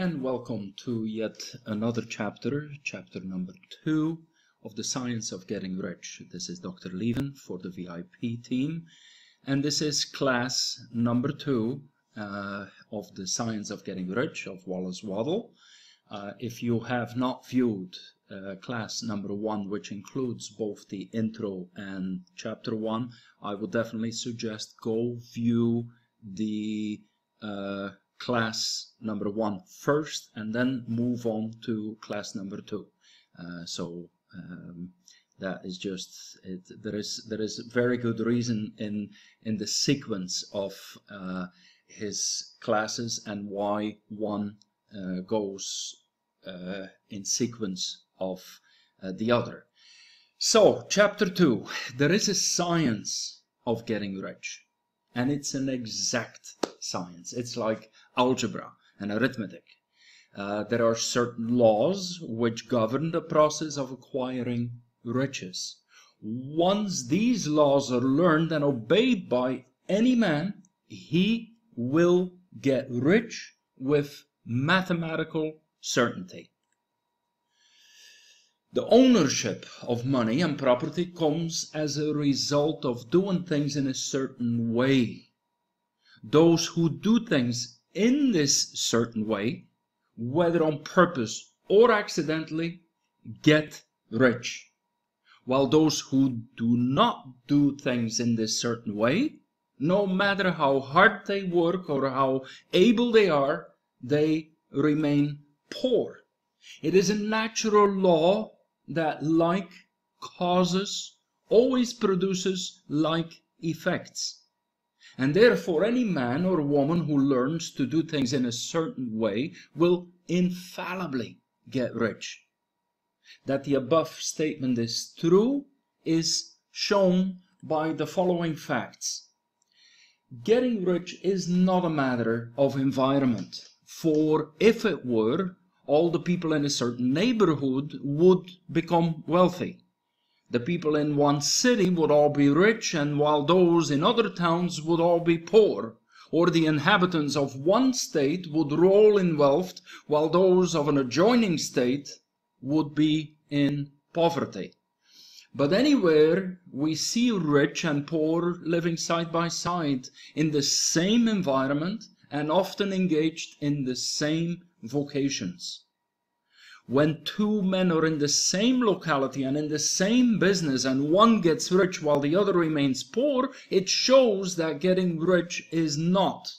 And welcome to yet another chapter, chapter number 2 of the Science of Getting Rich. This is Dr. Lieven for the VIP team, and this is class number 2 of the Science of Getting Rich of Wallace Waddle. If you have not viewed class number 1, which includes both the intro and chapter 1, I would definitely suggest go view the class number 1 first and then move on to class number 2. That is just it. There is very good reason in the sequence of his classes and why one goes in sequence of the other. So chapter 2, there is a science of getting rich, and it's an exact science. It's like algebra and arithmetic. There are certain laws which govern the process of acquiring riches. Once these laws are learned and obeyed by any man, he will get rich with mathematical certainty. The ownership of money and property comes as a result of doing things in a certain way. Those who do things in this certain way, whether on purpose or accidentally, get rich. While those who do not do things in this certain way, no matter how hard they work or how able they are, they remain poor. It is a natural law that like causes always produces like effects. And therefore any man or woman who learns to do things in a certain way will infallibly get rich. That the above statement is true is shown by the following facts. Getting rich is not a matter of environment, for if it were, all the people in a certain neighborhood would become wealthy. The people in one city would all be rich, and while those in other towns would all be poor. Or the inhabitants of one state would roll in wealth, while those of an adjoining state would be in poverty. But anywhere we see rich and poor living side by side in the same environment and often engaged in the same vocations. When two men are in the same locality and in the same business and one gets rich while the other remains poor, it shows that getting rich is not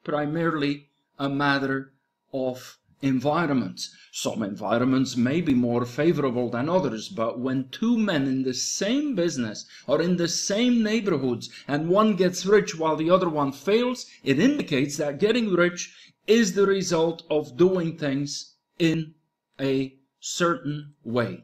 primarily a matter of environment. Some environments may be more favorable than others, but when two men in the same business or in the same neighborhoods and one gets rich while the other one fails, it indicates that getting rich is the result of doing things in a certain way.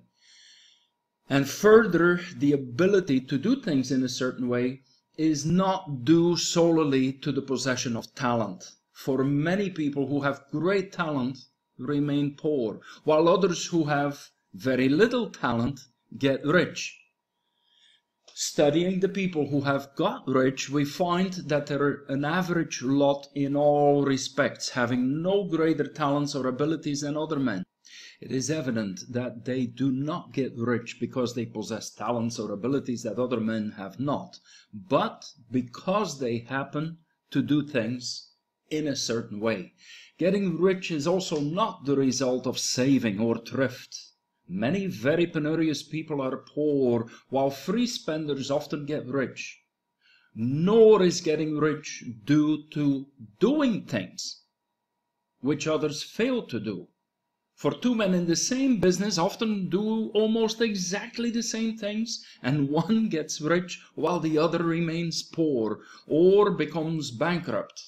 And further, the ability to do things in a certain way is not due solely to the possession of talent. For many people who have great talent remain poor, while others who have very little talent get rich. Studying the people who have got rich, we find that they're an average lot in all respects, having no greater talents or abilities than other men. It is evident that they do not get rich because they possess talents or abilities that other men have not, but because they happen to do things in a certain way. Getting rich is also not the result of saving or thrift. Many very penurious people are poor, while free spenders often get rich. Nor is getting rich due to doing things which others fail to do. For two men in the same business often do almost exactly the same things, and one gets rich while the other remains poor or becomes bankrupt.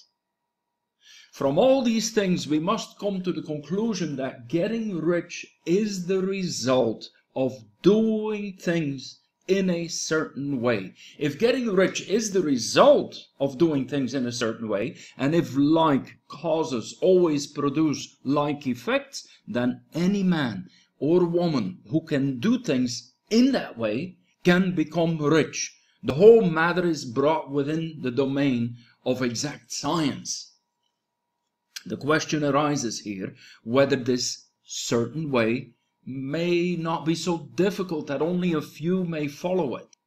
From all these things, we must come to the conclusion that getting rich is the result of doing things in a certain way. If getting rich is the result of doing things in a certain way, and if like causes always produce like effects, then any man or woman who can do things in that way can become rich. The whole matter is brought within the domain of exact science. The question arises here whether this certain way may not be so difficult that only a few may follow it.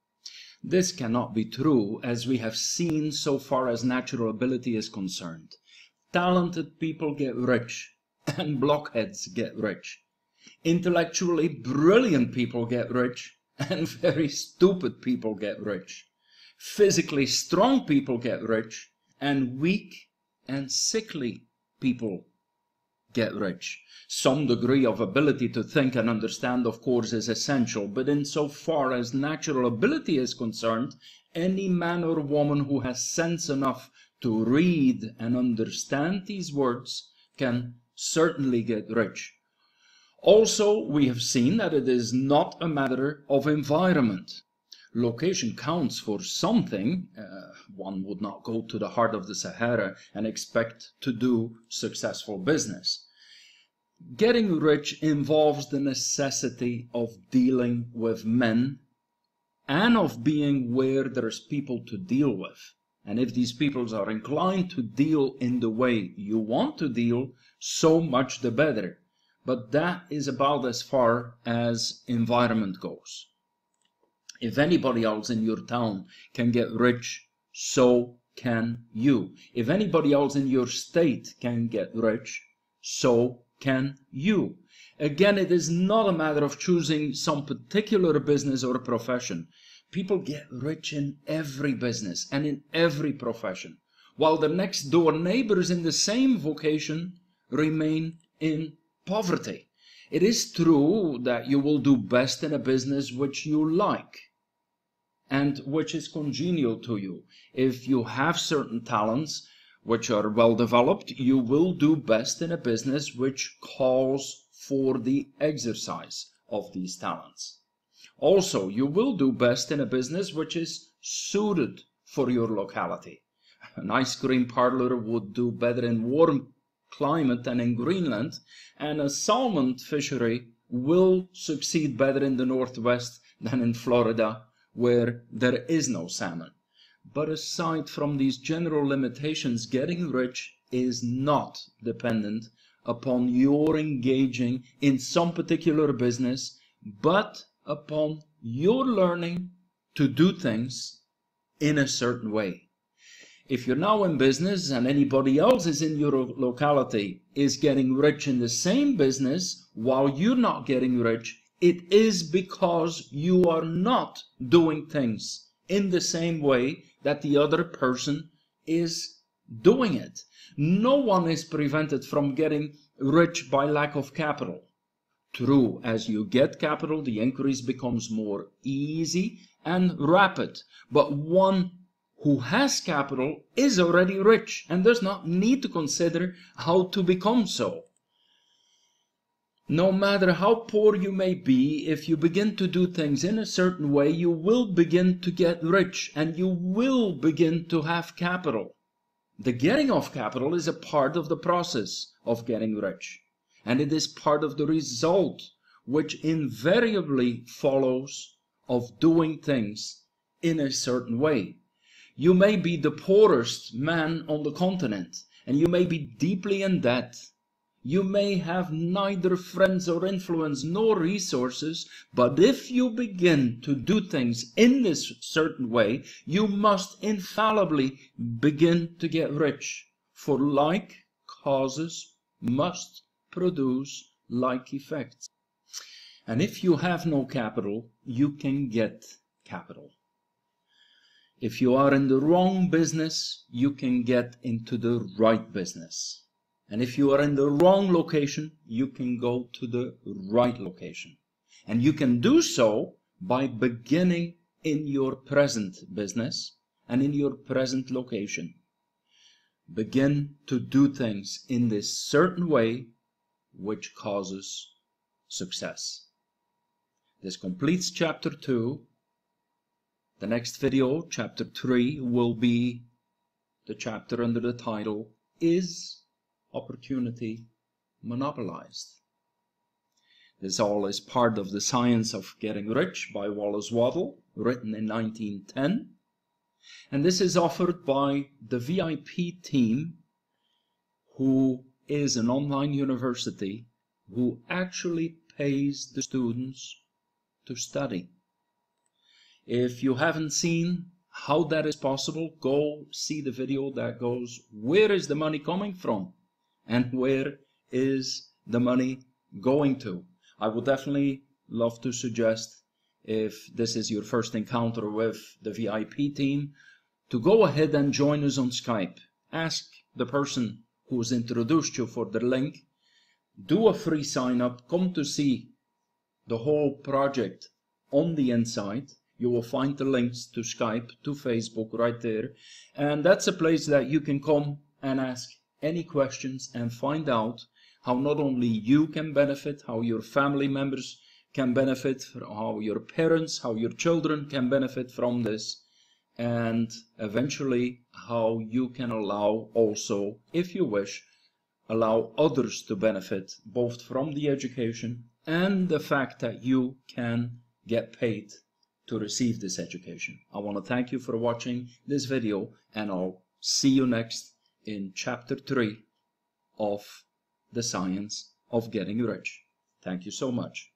This cannot be true, as we have seen so far as natural ability is concerned. Talented people get rich, and blockheads get rich. Intellectually brilliant people get rich, and very stupid people get rich. Physically strong people get rich, and weak and sickly people get rich. Some degree of ability to think and understand, of course, is essential, but insofar as natural ability is concerned, any man or woman who has sense enough to read and understand these words can certainly get rich. Also, we have seen that it is not a matter of environment. Location counts for something. One would not go to the heart of the Sahara and expect to do successful business. Getting rich involves the necessity of dealing with men and of being where there's people to deal with. And if these peoples are inclined to deal in the way you want to deal, so much the better. But that is about as far as environment goes. If anybody else in your town can get rich, so can you. If anybody else in your state can get rich, so can you. Again, it is not a matter of choosing some particular business or profession. People get rich in every business and in every profession, while the next door neighbors in the same vocation remain in poverty. It is true that you will do best in a business which you like and which is congenial to you. If you have certain talents which are well developed, you will do best in a business which calls for the exercise of these talents. Also, you will do best in a business which is suited for your locality. An ice cream parlor would do better in warm climate than in Greenland, and a salmon fishery will succeed better in the Northwest than in Florida, where there is no salmon. But aside from these general limitations, getting rich is not dependent upon your engaging in some particular business, but upon your learning to do things in a certain way. If you're now in business and anybody else is in your locality is getting rich in the same business while you're not getting rich, it is because you are not doing things in the same way that the other person is doing it. No one is prevented from getting rich by lack of capital. True, as you get capital, the increase becomes more easy and rapid. But one who has capital is already rich and does not need to consider how to become so. No matter how poor you may be, if you begin to do things in a certain way, you will begin to get rich and you will begin to have capital. The getting of capital is a part of the process of getting rich, and it is part of the result which invariably follows of doing things in a certain way. You may be the poorest man on the continent, and you may be deeply in debt. You may have neither friends or influence nor resources, but if you begin to do things in this certain way, you must infallibly begin to get rich. For like causes must produce like effects. And if you have no capital, you can get capital. If you are in the wrong business, you can get into the right business. And if you are in the wrong location, you can go to the right location. And you can do so by beginning in your present business and in your present location. Begin to do things in this certain way which causes success. This completes chapter 2. The next video, chapter 3, will be the chapter under the title, Is Opportunity Monopolized? This all is part of The Science of Getting Rich by Wallace Waddell, written in 1910. And this is offered by the VIP team who is an online university who actually pays the students to study. If you haven't seen how that is possible, go see the video that goes, where is the money coming from and where is the money going to? I would definitely love to suggest, if this is your first encounter with the VIP team, to go ahead and join us on Skype. Ask the person who has introduced you for the link. Do a free sign up. Come to see the whole project on the inside. You will find the links to Skype, to Facebook right there. And that's a place that you can come and ask any questions and find out how not only you can benefit, how your family members can benefit, how your parents, how your children can benefit from this, and eventually how you can allow also, if you wish, allow others to benefit both from the education and the fact that you can get paid to receive this education. I want to thank you for watching this video, and I'll see you next in chapter 3 of the science of getting rich. Thank you so much.